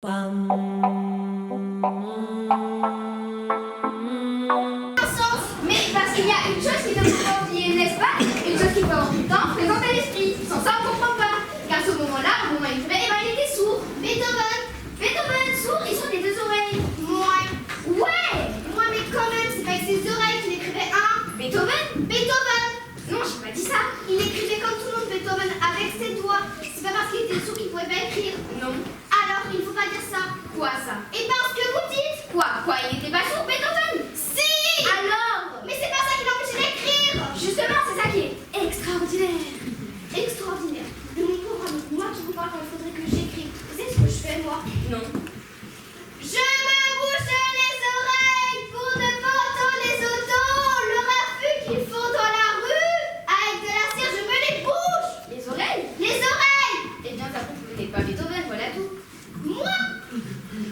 Mais parce qu'il y a une chose qui ne faut pas oublier, n'est-ce pas? Une chose qu'il faut avoir tout le temps présente à l'esprit. Sans ça, on ne comprend pas. Car ce moment-là, au moment où il écrivait, il était sourd. Beethoven, sourd, ils sont les deux oreilles. Ouais, mais quand même, c'est pas avec ses oreilles qu'il écrivait un. Beethoven. Non, j'ai pas dit ça. Il écrivait comme tout le monde Beethoven avec ses doigts. C'est pas parce qu'il était sourd qu'il pouvait pas écrire. Non. Alors, il faut pas dire ça. Quoi ça? Et parce que vous dites. Quoi, il était pas sourd, Beethoven? Si. Alors. Mais c'est pas ça qui l'empêchait d'écrire. Justement, c'est ça qui est extraordinaire. De mon pauvre ami, moi qui vous parle quand il faudrait que j'écrive. Vous savez ce que je fais, moi? Non. Je me bouche les oreilles pour ne pas entendre les autos, le raffut qu'ils font dans la rue. Avec de la cire, je me les bouche. Les oreilles? Eh bien, ça prouve que vous n'êtes pas Beethoven, voilà tout. Moi?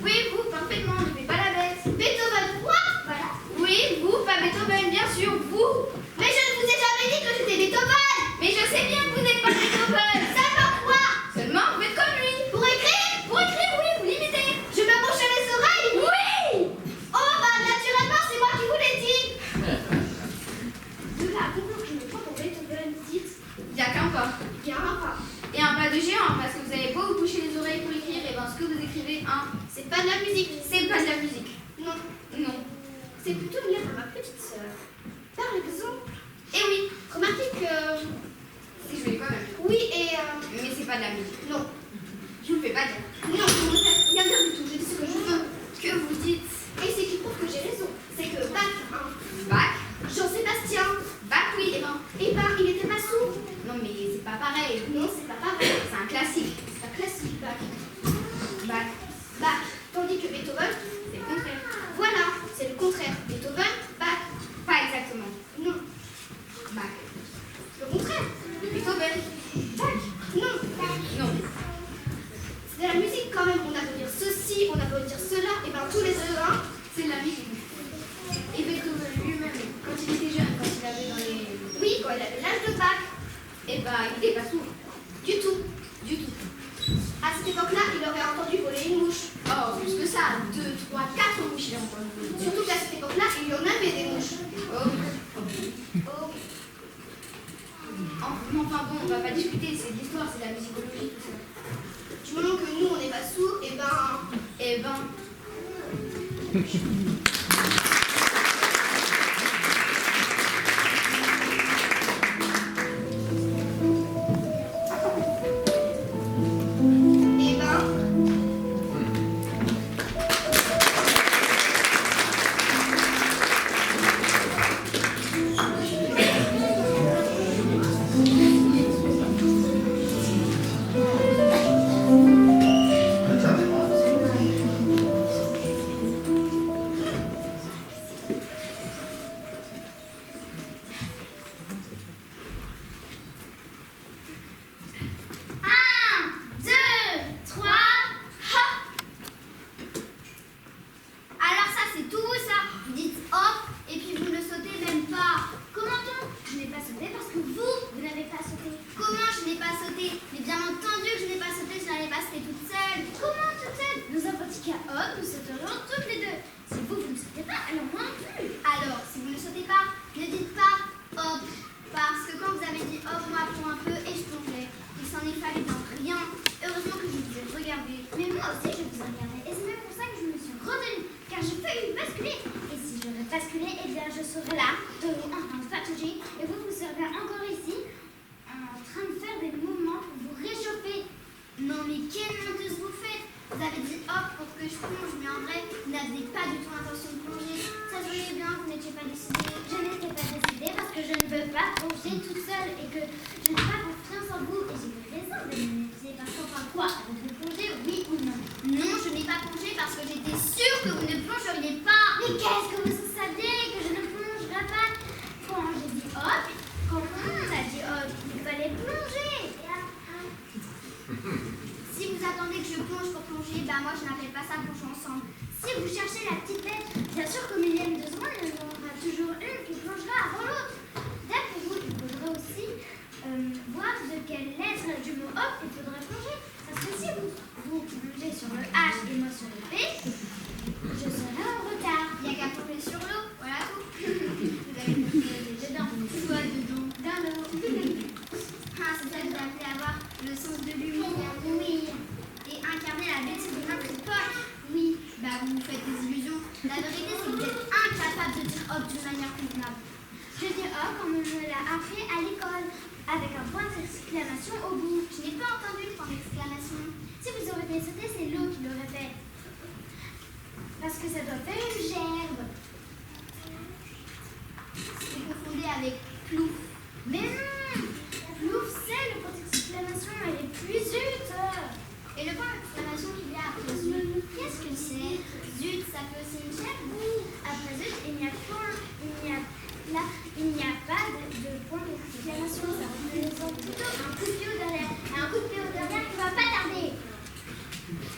Oui, vous, parfaitement, ne faites pas la bête. Beethoven, quoi? Voilà. Oui, vous, pas Beethoven, bien sûr, vous. Mais je ne vous ai jamais dit que j'étais Beethoven. Mais je sais bien que vous n'êtes pas Beethoven. Seulement quoi? Seulement, vous êtes comme lui. Pour écrire, oui, vous l'imitez. Je me bouche les oreilles? Oui. Oh, bah, naturellement, c'est moi qui vous l'ai dit. De là, comment je me prends pour Beethoven, dites? Il n'y a qu'un pas. Et un pas de géant, parce que vous avez beau vous boucher les oreilles pour écrire, et ben ce que vous écrivez, c'est pas de la musique. Non. C'est plutôt une lettre à ma petite sœur. Par exemple. Eh oui, remarquez que. C'est joli quand même. Oui, et. Mais c'est pas de la musique. Non. Je vous le fais pas dire. Non, rien dire du tout. Je dis ce que je veux. Que vous dites. Et c'est qui prouve que j'ai raison. C'est que Bach. Jean-Sébastien. Bach, oui, et ben, il était pas sourd. Non, mais c'est pas pareil. Non, c'est pas pareil. C'est un classique. C'est un classique, Bach. Tandis que Beethoven, c'est le contraire. Voilà, c'est le contraire. Beethoven, Bach. Pas exactement. Non. Bach. Le contraire. Beethoven. Bach. Non. C'est de la musique quand même. On a beau dire ceci, on a beau dire cela, et ben tous les deux, c'est de la musique. Et Beethoven lui-même, quand il était jeune, quand il avait dans les... Oui, quand il avait l'âge de Bach, et ben il n'était pas sourd. Du tout. À cette époque-là, il aurait entendu voler une mouche. Oh, plus que ça, 2, 3, 4 mouches il a entendu. Surtout qu'à cette époque-là, il y en avait des mouches. Oh. Enfin bon, on va pas discuter, c'est de l'histoire, c'est de la musicologie, tout ça. Du moment que nous, on n'est pas sourds, et ben... Voir de quelle lettre du mot hop il faudrait plonger. Parce que si vous plongez sur le H et moi vous faites des illusions. La vérité, c'est que vous êtes incapable de dire hop d'une manière convenable. Je dis oh comme on me l'a appris à l'école, avec un point d'exclamation au bout. Je n'ai pas entendu le point d'exclamation. Si vous aurez fait sauter, c'est l'eau qui le répète. Parce que ça doit faire une gerbe. Vous confondez avec plouf. Mais non, plouf, c'est le point d'exclamation, elle est plus zut. Et le point d'exclamation qu'il y a après zut, qu'est-ce que c'est? Zut, ça fait aussi une gerbe? Après zut, il n'y a pas de point d'exclamation. Ça représente plutôt un coup de pied au derrière. Et un coup de pied au derrière qui va pas tarder.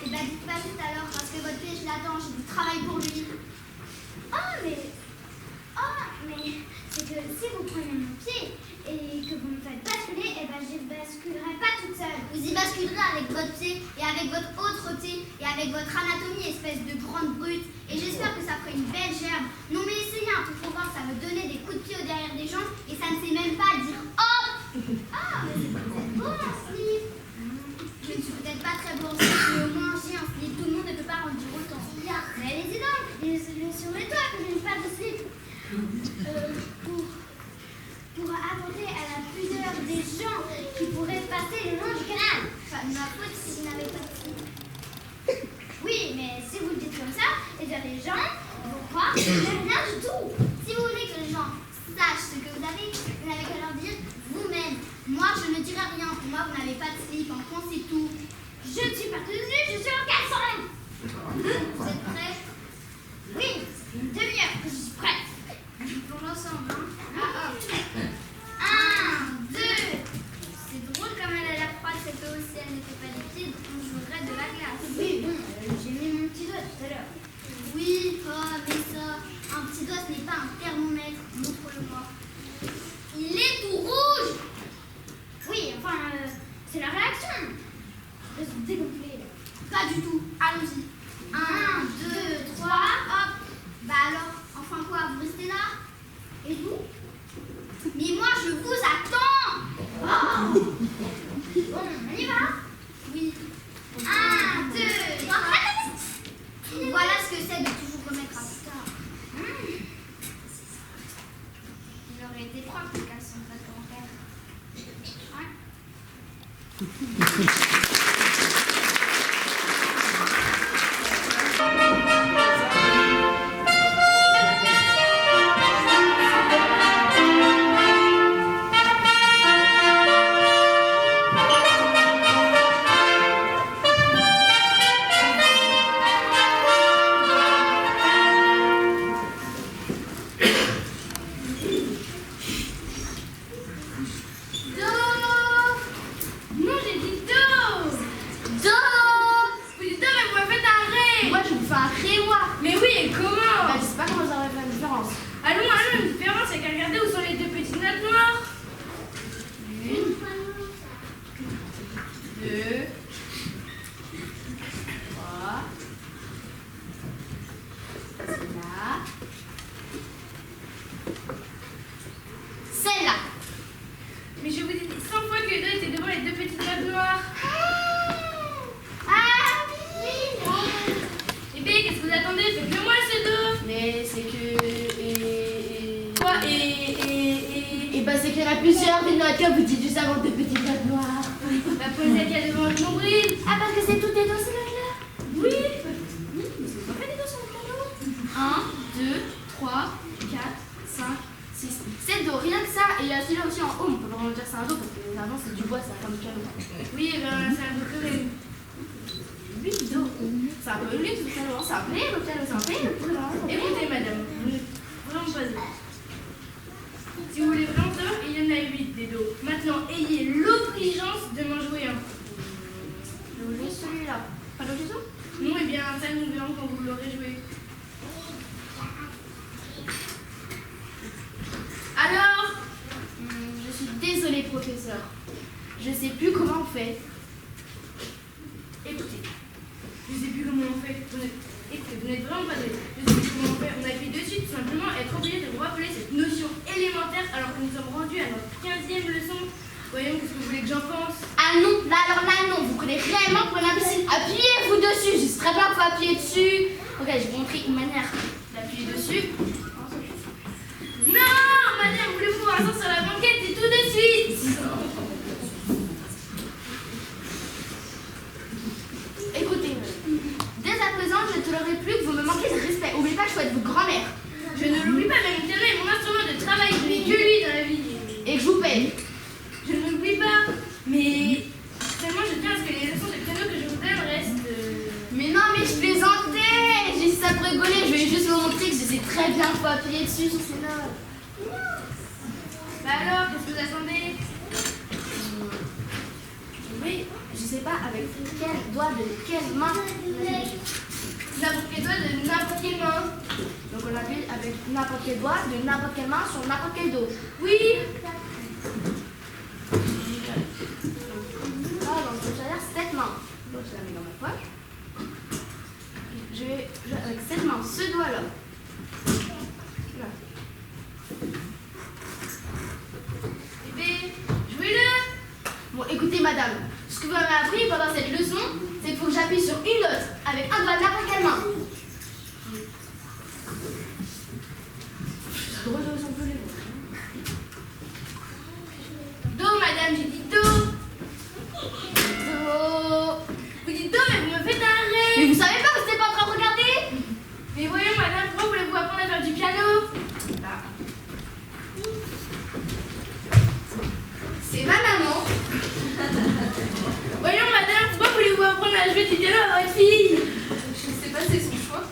Et bah dites pas zut alors, parce que votre pied, je l'attends, j'ai du travail pour lui. Mais c'est que si vous prenez mon pied et que vous me faites basculer, et ben je ne basculerai pas toute seule. Vous y basculerez avec votre pied et avec votre autre pied et avec votre anatomie, espèce de grande brute. Et j'espère que ça fera une belle gerbe. Non mais essayez un truc pour voir, ça me donnait des coups de pied au derrière des jambes et ça ne sait même pas dire hop. Ah, mais c'est peut-être beau un slip. Je ne suis peut-être pas très bon en slip, mais au moins j'ai un slip. Tout le monde ne peut pas en dire autant. Mais allez-y donc, il est sur les toits que je n'ai pas de slip. Pour apporter à la pudeur des gens qui pourraient passer le long du canal. Pas de ma faute si je n'avais pas de slip. Oui, mais si vous le dites comme ça, eh bien les gens vont croire que vous n'avez rien du tout. Si vous voulez que les gens sachent ce que vous n'avez qu'à leur dire vous-même. Moi, je ne dirai rien. Pour moi, vous n'avez pas de slip. En fond, c'est tout. Je ne suis pas tenue, je suis en caleçon. Vous êtes prêts? Oui, c'est une demi-heure que je suis prête. Nous plongeons ensemble, hein? Ah, hop. 1, 2. C'est drôle comme elle a l'air froide cette eau. Si elle n'était pas liquide, on jouerait de la glace. Oui, bon, j'ai mis mon petit doigt tout à l'heure. Oui, mais ça. Un petit doigt, ce n'est pas un thermomètre. Montre-le-moi. Il est tout rouge. Oui, enfin, c'est la réaction. De se dégonfler. Pas du tout. Allons-y. 1, 2, 3, hop. Bah alors, enfin quoi, vous restez là? Et vous? Mais moi, je vous attends. Oh. Bon, on y va? Oui. 1, 2, 3. Voilà ce que c'est de toujours remettre à plus tard. Il aurait été propre le caleçon de votre grand-père. Plusieurs notes, vous dites juste avant deux petites notes noires. La posette, elle est devant le nombril. Ah, parce que c'est toutes des dos ces notes-là? Oui. Mais c'est pas fait des dos sur le piano. 1, 2, 3, 4, 5, 6, 7 dos, rien que ça. Et il y a celui-là aussi en haut, on peut pas vraiment dire c'est un do parce que avant c'est du bois, c'est comme du piano. Oui, et ben c'est un do carré. 8 dos. C'est un peu luxe le piano, c'est un play, le piano, c'est un play, le piano. Écoutez, madame, vous n'êtes vraiment pas âgée. Si vous voulez vraiment savoir, il y en a 8 des dos. Maintenant, ayez l'obligeance de m'en jouer un. Je vous laisse celui-là. Pas l'occasion? Non, eh bien, ça nous verrons quand vous l'aurez joué. Alors, je suis désolée, professeur. Je sais plus comment on fait. Écoutez, je sais plus comment on fait. Écoutez, vous n'êtes vraiment pas doué. Je sais plus comment on fait. On a fait de suite tout simplement être obligé de vous rappeler cette notion élémentaire alors que nous sommes rendus à notre 15e leçon. Voyons, qu'est-ce que vous voulez que j'en pense? Ah non, là, alors là, non. Vous prenez réellement pour un imbécile. Appuyez-vous dessus, je serais bien faut appuyer dessus. Ok, je vais vous montrer une manière d'appuyer dessus. Non, madame, voulez-vous voir ça sur la banquette et tout de suite? Écoutez, dès à présent, je ne tolérerai plus que vous me manquiez de respect. N'oubliez pas que je suis votre grand-mère. Je ne l'oublie pas, mais mon piano est mon instrument de travail. Je n'ai que lui dans la vie. Et que je vous paye. Je ne l'oublie pas, mais seulement je tiens à ce que les leçons de piano que je vous donne restent. Mais non, mais je plaisantais. J'ai dit ça pour rigoler. Je vais juste vous montrer que je sais très bien qu'il faut appuyer dessus sur ces notes. Bah alors, qu'est-ce que vous attendez? Oui, je sais pas avec quel doigt de quelle main. N'importe quel doigt de n'importe quelle main. Donc on appuie avec n'importe quel doigt de n'importe quelle main sur n'importe quel dos. Oui. Ah, donc c'est-à-dire cette main. Donc je la mets dans ma poche. Je vais avec cette main, ce doigt-là. Là. Eh bien, jouez-le. Bon, écoutez, madame, ce que vous m'avez appris pendant cette leçon, c'est qu'il faut que j'appuie sur une note avec un doigt de n'importe quelle main. C'est drôle de s'en les mots. Do, madame, j'ai dit do. Do. Vous dites do, mais vous me faites un ré. Mais vous savez pas, vous n'êtes pas en train de regarder? Mais voyons, madame, pourquoi voulez-vous apprendre à faire du piano? C'est ma maman. Voyons, madame, pourquoi voulez-vous apprendre à jouer du piano à votre fille? Je sais pas, c'est son choix.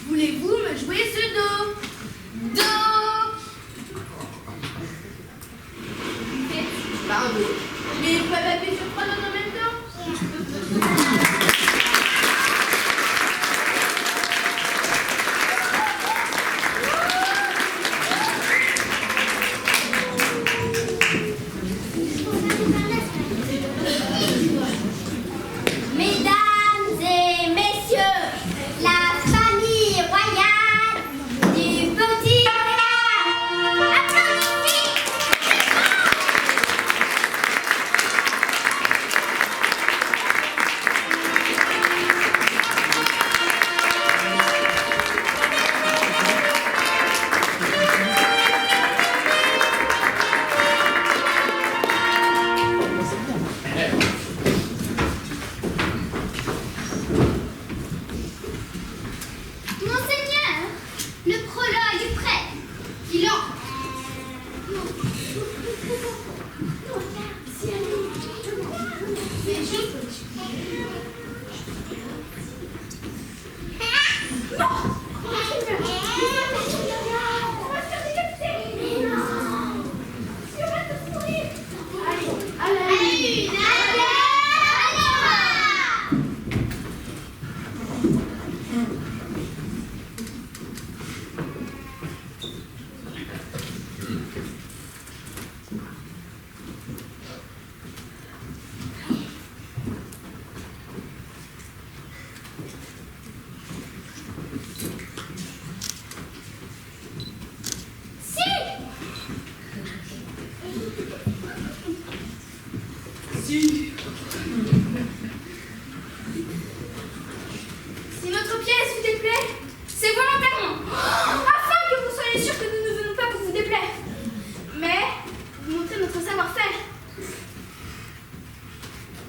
Voulez-vous me jouer ce do? Do. Bah, un do. Mais vous m'avez appuyé sur 3 notes en même temps? Mesdames et messieurs, la famille royale du petit Léa. Applaudissements. Monseigneur, le prologue est prêt. Il entre. Allez, une, allez. C'est notre pièce, s'il te plaît. C'est volontairement. Afin que vous soyez sûr que nous ne venons pas pour vous déplaire. Mais, vous montrer notre savoir-faire.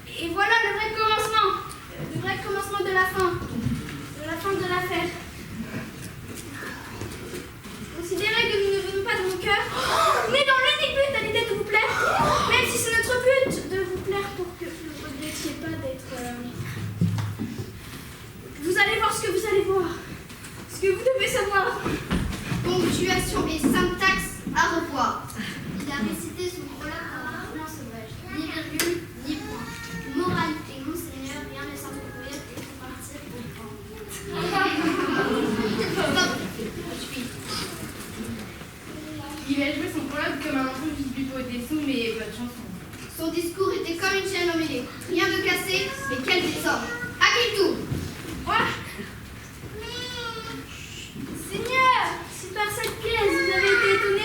Et voilà le vrai commencement. Le vrai commencement de la fin. De la fin de l'affaire. Considérez que nous ne venons pas de mon cœur, mais dans l'unique but à l'idée de vous plaire. Même si c'est notre but de vous plaire pour que vous ne regrettiez pas d'être... Vous allez voir ce que vous allez voir. Ce que vous devez savoir. Ponctuation et syntaxe à revoir. Il a récité son prologue comme un plan sauvage. Ni virgule, ni point. Moralité, monseigneur, rien ne s'introduire et faut partir au camp. Stop. Je suis. Il a joué son prologue comme un enfant qui du poète des sons, mais pas de chanson. Son discours était comme une chaîne emmêlée. Rien de cassé, mais quel désordre. À qui le tour? Quoi? Seigneur, si par cette pièce vous avez été étonné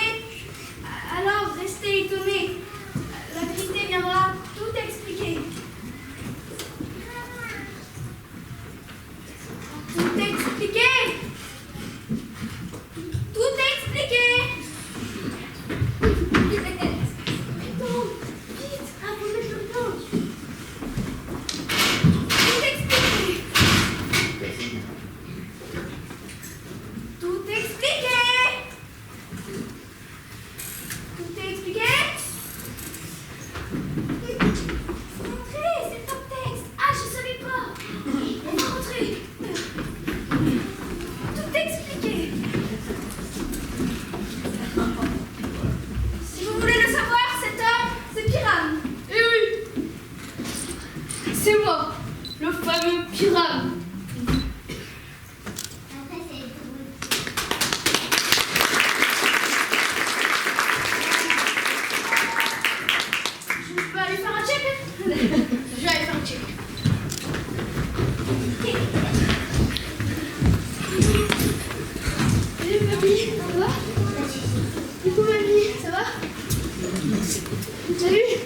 Salut.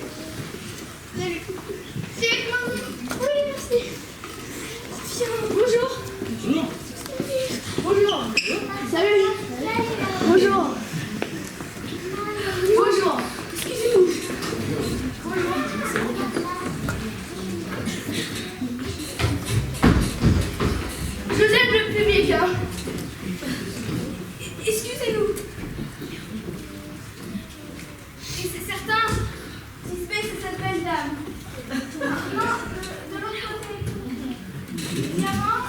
Salut. C'est moi. Oui, merci. Tiens, bonjour. Bonjour. Bonjour. Salut. Bonjour. Bonjour. Excusez-nous. Bonjour. Je vous aime le public, hein. Excusez-nous. Et c'est certain, si c'est cette belle dame. Non, de l'autre côté. Diamant.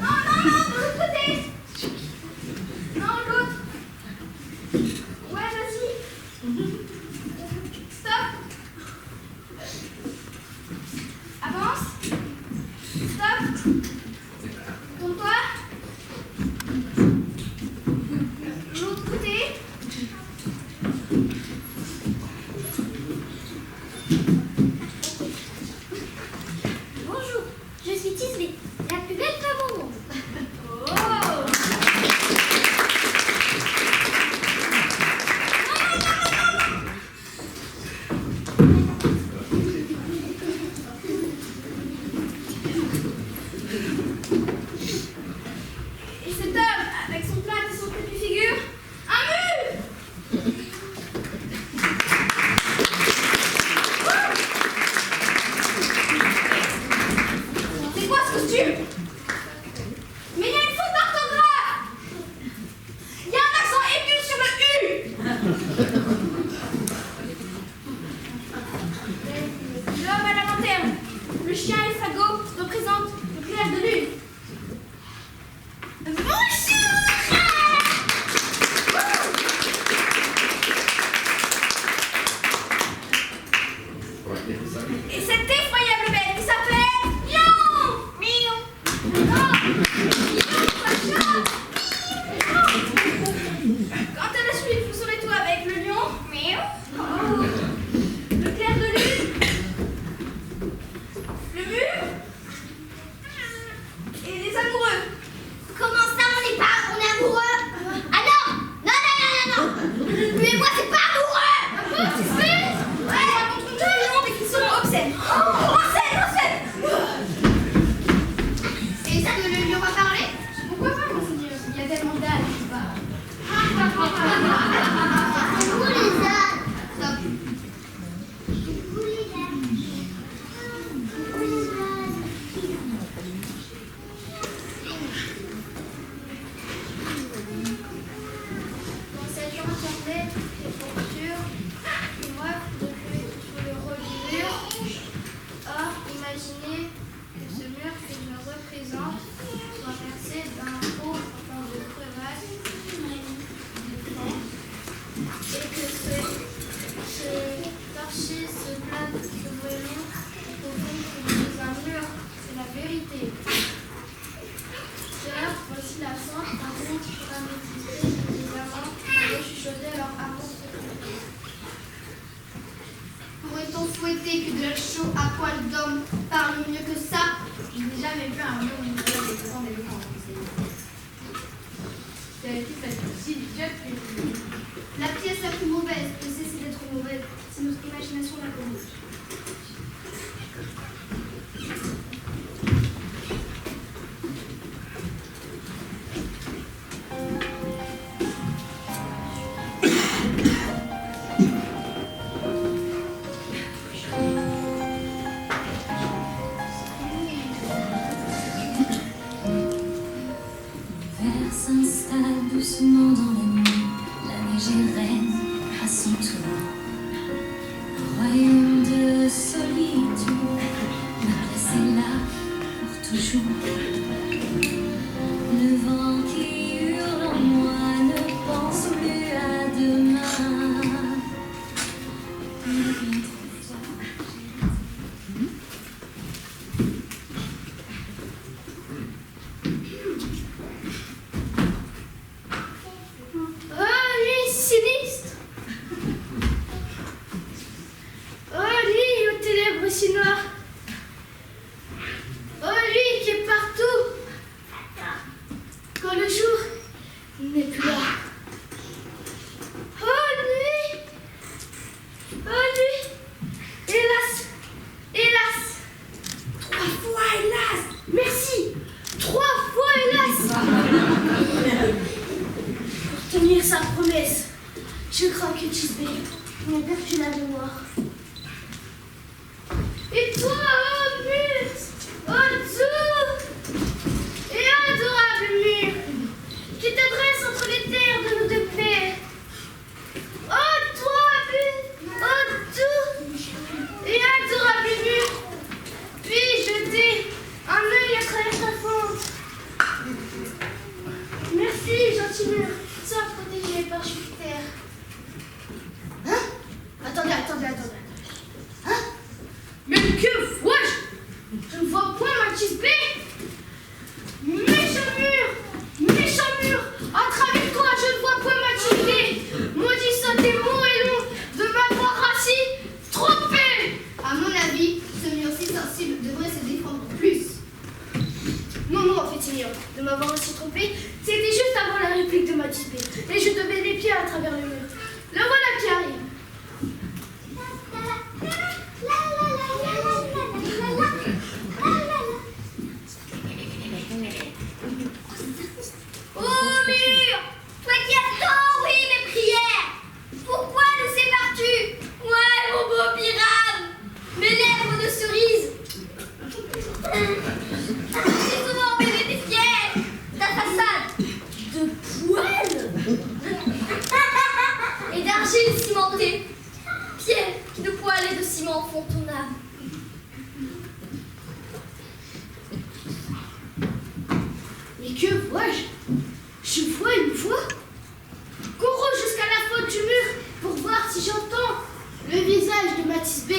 Non, de l'autre côté. Non, l'autre. Ouais, vas-y. Stop. Avance. Stop. Tourne-toi. L'autre côté. Bonjour, je suis Tisbé, la plus belle femme au monde. Oh. Et cet homme, avec son plat et son tapis figure, un mur. C'est quoi ce costume? Mais il y a une faute d'orthographe. Il y a un accent aigu sur le U. L'homme à la lanterne, le chien et le fagot représentent le clair de lune. Et cette effroyable bête qui s'appelle Lion. Miaou. Non. Lion, quand elle a suivi vous saurez tout avec le lion. Oh. Le clair de lune. Le mur. Et les amoureux. Comment ça, on est amoureux? Ah non. Mais moi, c'est pas amoureux. Ah bon, tu sais? Ouais, ils racontent tout le monde et qu'ils sont obscènes. Obscènes. Est-ce que le lion va parler? Pourquoi pas, monseigneur? Il y a tellement d'ânes, je sais pas. Vous les ânes. Stop. Dans cette chambre semblait les postures, une rêve de sur le rôle du mur. Or, imaginez que ce mur que je représente soit percé d'un trou en forme de crevasse et que ce torchis se place sur le long au fond de un mur. C'est la vérité. Sœur, voici la sorte d'un monde qui pourra m'exister des amants et chuchoter leur amour secret. Pourrait-on souhaiter que de la chaux à poil d'homme parle mieux que ça? Je n'ai jamais vu un lion ni des grands éléments. C'est qui cette si idiote que La pièce la plus mauvaise peut cesser d'être mauvaise si notre imagination la corrige. L'hiver s'installe doucement dans la nuit, la neige est reine à son tour. Un royaume de tenir sa promesse. Je crains que Tisbé n'ait perdu la mémoire. Et toi, oh mur, oh doux et adorable mur, qui te dresse entre les terres de nos deux pères. Oh toi, oh doux et adorable mur, puis jeter un œil à travers ta fente. Merci, gentil mur, sois protégé par Jupiter. Hein? Attendez. Hein? Mais que vois-je? Je ne vois point Mathis B. Méchant mur, à travers toi, je ne vois point Mathis B. Maudit soit tes mots et long de m'avoir assis trompé. À mon avis, ce mur si sensible devrait se défendre plus. Non, en fait, Seigneur, de m'avoir aussi trompé, c'était juste avant la réplique de Mathis B. Et je devais les pieds à travers le mur. Le voilà qui arrive. Oh mur, toi qui attends, oui, mes prières. Pourquoi nous sépares-tu? Moi, mon beau pirate, mes lèvres de cerise. J'ai souvent baisé tes fiers, ta façade de poêle et d'argile cimentée, pierre qui de poêle et de ciment font ton âme. Mais que vois-je? Je vois une voix. Courons jusqu'à la faute du mur pour voir si j'entends le visage de Mathis B.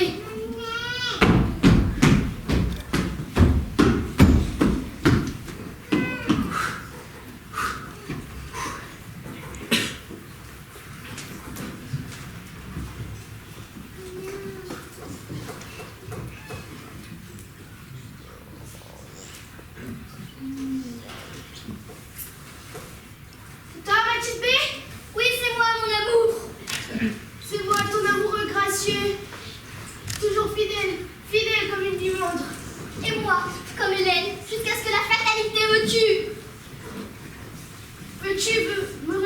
Toi, Mathis B? Oui, c'est moi, mon amour. C'est moi, ton amoureux gracieux. Toujours fidèle comme une dimandre. Et moi, comme Hélène, jusqu'à ce que la fatalité me tue. Peux-tu me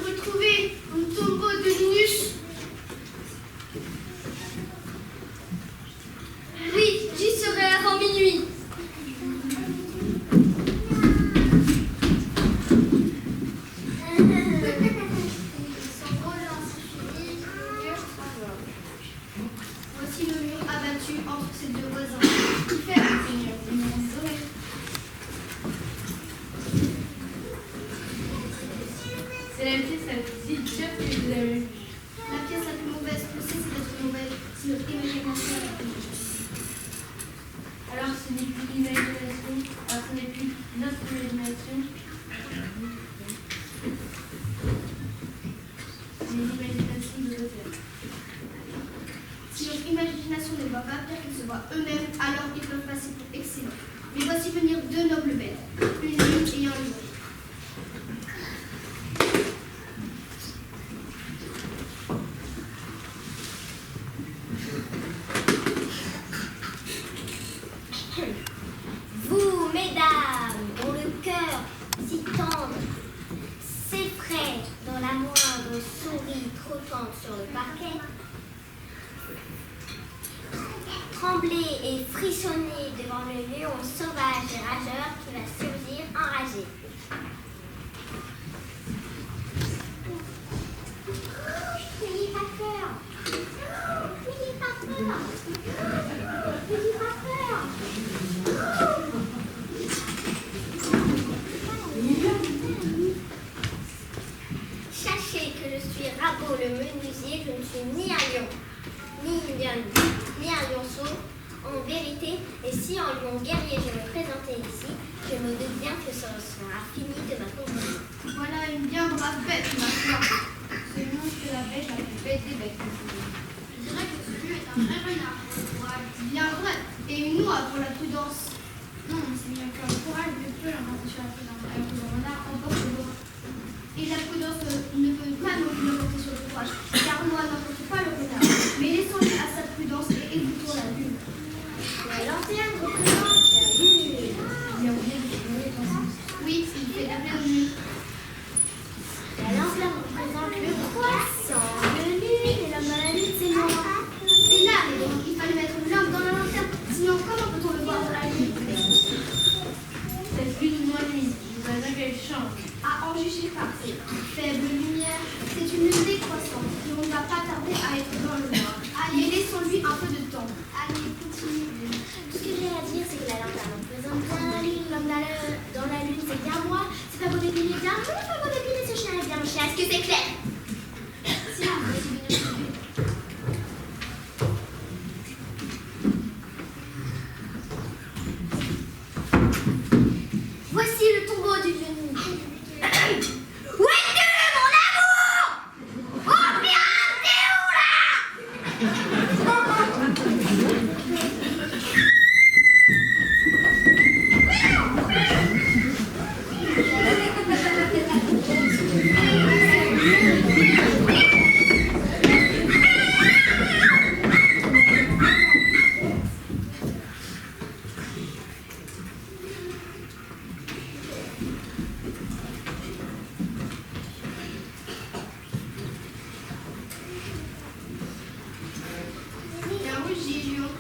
retrouver au tombeau de Linus? Oui, j'y serai avant minuit. Voici le mur abattu entre ses deux voisins. Qui fait Seigneur, une restaurer. C'est la pièce la plus idiote que vous avez vue. La pièce la plus mauvaise, on sait c'est d'être mauvaise, c'est notre imagination la plus juste. Alors ce n'est plus l'imagination, alors ce n'est plus notre imagination, mais l'imagination de l'auteur. Si notre imagination ne voit pas pire qu'ils se voient eux-mêmes, alors ils peuvent passer pour excellents. Mais voici venir deux nobles bêtes, une lune ayant le jour. Vous, mesdames, dont le cœur si tendre s'effraie dans la moindre souris trottante sur le parquet, tremblez et frissonnez devant le lion sauvage et rageur qui va surgir enragé. N'ayez pas peur. N'ayez pas peur. N'ayez pas peur. Sachez que je suis Rabot le menuisier, je ne suis ni un lion, ni un lionceau. En vérité, et si en lion guerrier je me présentais ici, je me doute bien que ce sera fini de ma compagnie. Voilà une bien brave bête, ma foi. Ce nom que la bête la plus bête des bêtes. Je dirais que ce lieu est un vrai renard pour le courage. Bien vrai, et une noix pour la prudence. Non, c'est bien que le courage ne peut l'emporter sur la prudence, alors que le renard emporte le vôtre. Et la prudence ne peut pas non plus l'emporter sur le courage, car moi n'emporte pas le renard. Mais laissons-le à sa prudence et écoutons la lune. La lanterne représente la lune. Il a oublié de trouver ton sens. Oui, il fait de la lune. La C'est une lune décroissante et on ne va pas tarder à être dans le noir. Allez, laissons-lui un peu de temps. Allez, continue. Tout ce que j'ai à dire, c'est que la lanterne représente bien la lune. L'homme dans la lune, c'est bien moi. C'est pas bon d'épiler bien. Non, pas bon d'épiler ce chien est bien chien. Est-ce que c'est clair? Voici le tombeau d'une lune. Où es-tu, mon amour? Oh, pirate, t'es où là? Bien rougi, lion.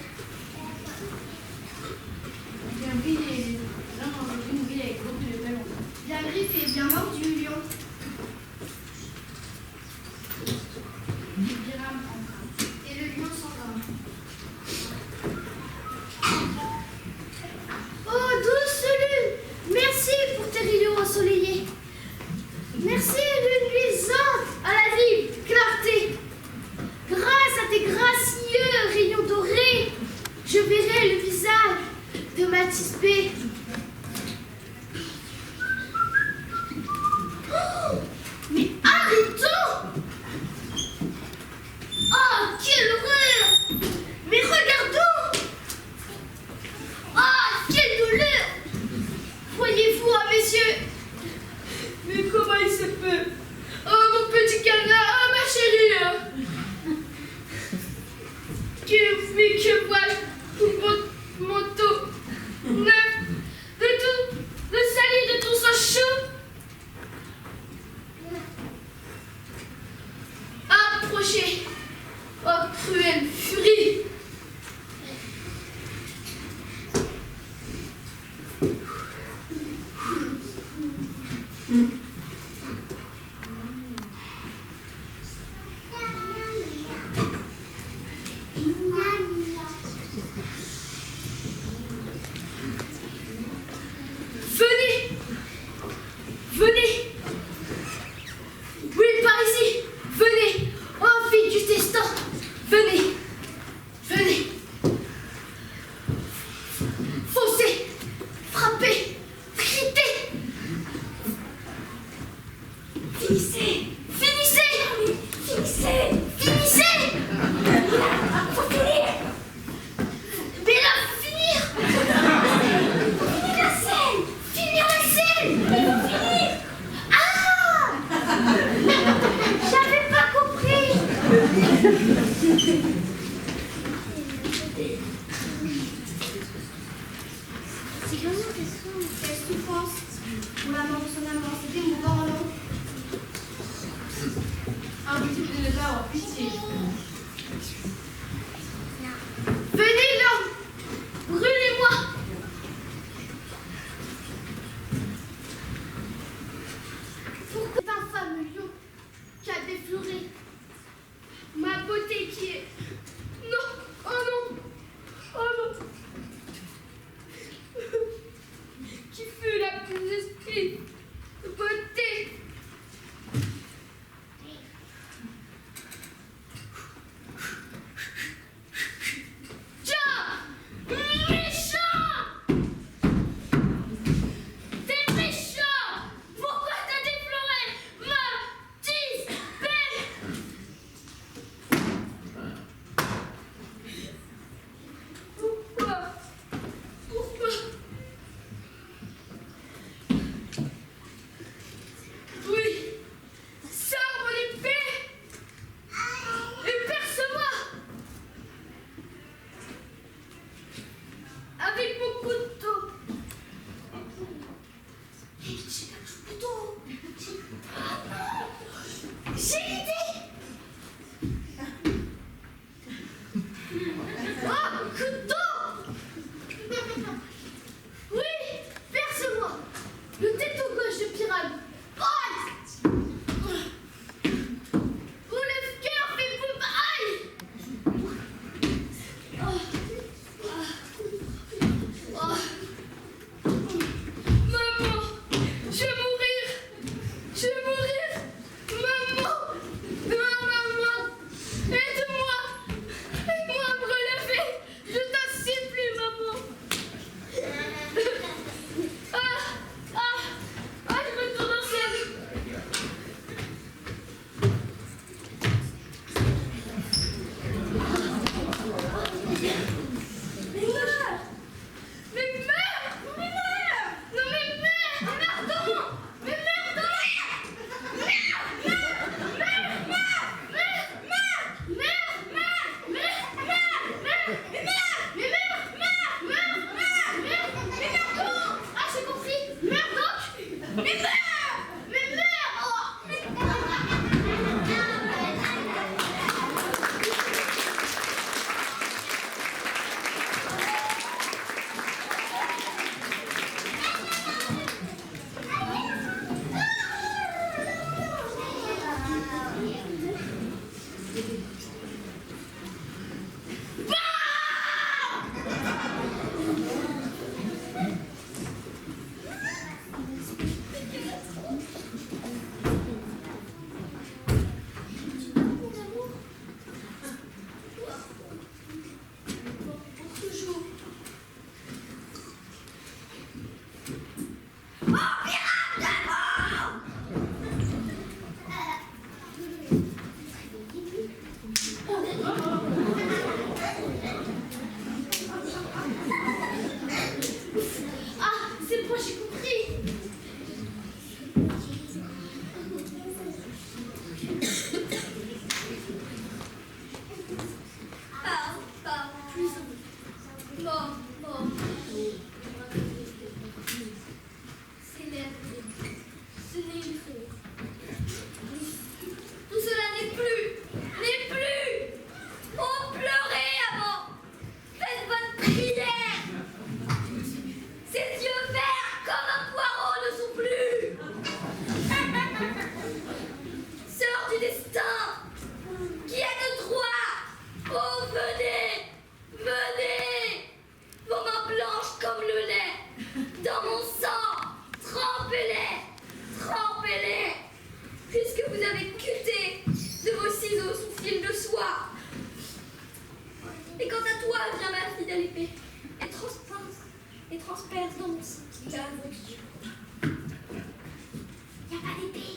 Bien brillé. Non, une brille avec beaucoup de talons. Bien griffé, bien mordu, lion. Biram en train. Et le lion s'endort. Oh, douce lune, merci pour tes rayons ensoleillés. Merci, lune luisante, à la vive clarté. Grâce à tes gracieux rayons dorés, je verrai le visage de Mathispé. Oh, mais arrêtons! Oh, quelle horreur! Mais regardons! Ah, quelle douleur! Voyez-vous, ah, messieurs? Mais comment il se peut? Oh, mon petit canard, ah, ma chérie! Que vois-je? Mon manteau neuf, de tout, de sali, de tout sang chaud. Approchez, oh cruelle furie. Venez! Venez! Oui, par ici! Venez! Oh, fille du destin! Venez! Venez! Foncez! Frappez! Critez! Finissez! Finissez! Finissez! Finissez! Faut finir! Mais là, faut finir! Finir la scène! Finir la scène! Il faut finir! Ah! J'avais pas compris! C'est comme ça quelle souffrance pour la mort de son amant. C'était mouvant, non? Impossible de ne pas avoir pitié. Venez là! Brûlez-moi! Pourquoi cet infâme lion qui a défloré ma beauté qui est... Non! Oh non! Oh non! Qui fut la plus esprit de beauté! avec culté de vos ciseaux sous fil de soie. Et quant à toi, viens ma fidèle épée, et transperce dans mon sang ta voix. Y a pas d'épée.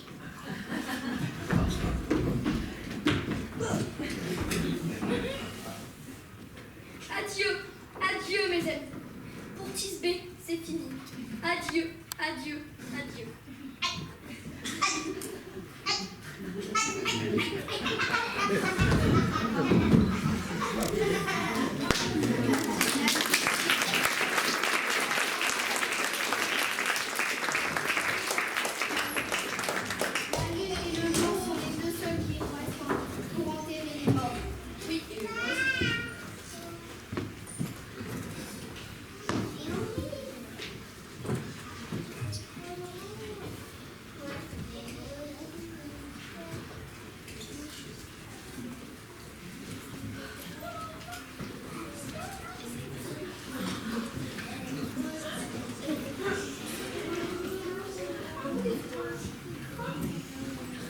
Adieu, adieu mes amis. Pour Tisbé, c'est fini. Adieu, adieu, adieu. La lune et le jour sont les deux seuls qui restent pour enterrer les morts. Oui, et le reste.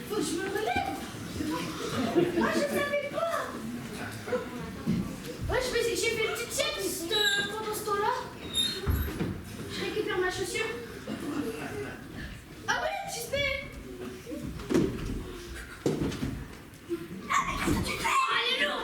Faut que je me relève. Moi, je savais pas. Ouais, j'ai fait une petite sieste pendant ce temps-là. Je récupère ma chaussure. Ah oui, j'y vais. Qu'est-ce que tu fais? Allez, non.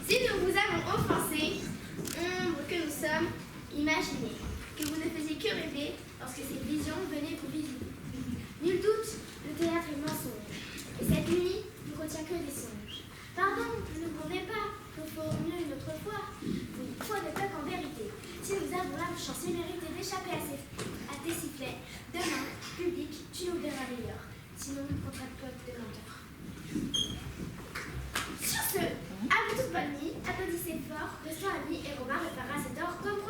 Si nous vous avons offensé, ombre que nous sommes, imaginez que vous ne faisiez que rêver lorsque ces visions venaient vous visiter. Nul doute, le théâtre est mensonge. Et cette nuit ne retient que des songes. Pardon, ne vous prendrez pas, nous ferons mieux une autre fois. Oui, foi de peuple en vérité. Si nous avons la chance méritée d'échapper à tes sifflets, demain, public, tu nous verras meilleur. Sinon, nous contractons de menteurs. Sur ce, à vous toute bonne nuit, applaudissez fort, restons amis et Romain réparera cet or comme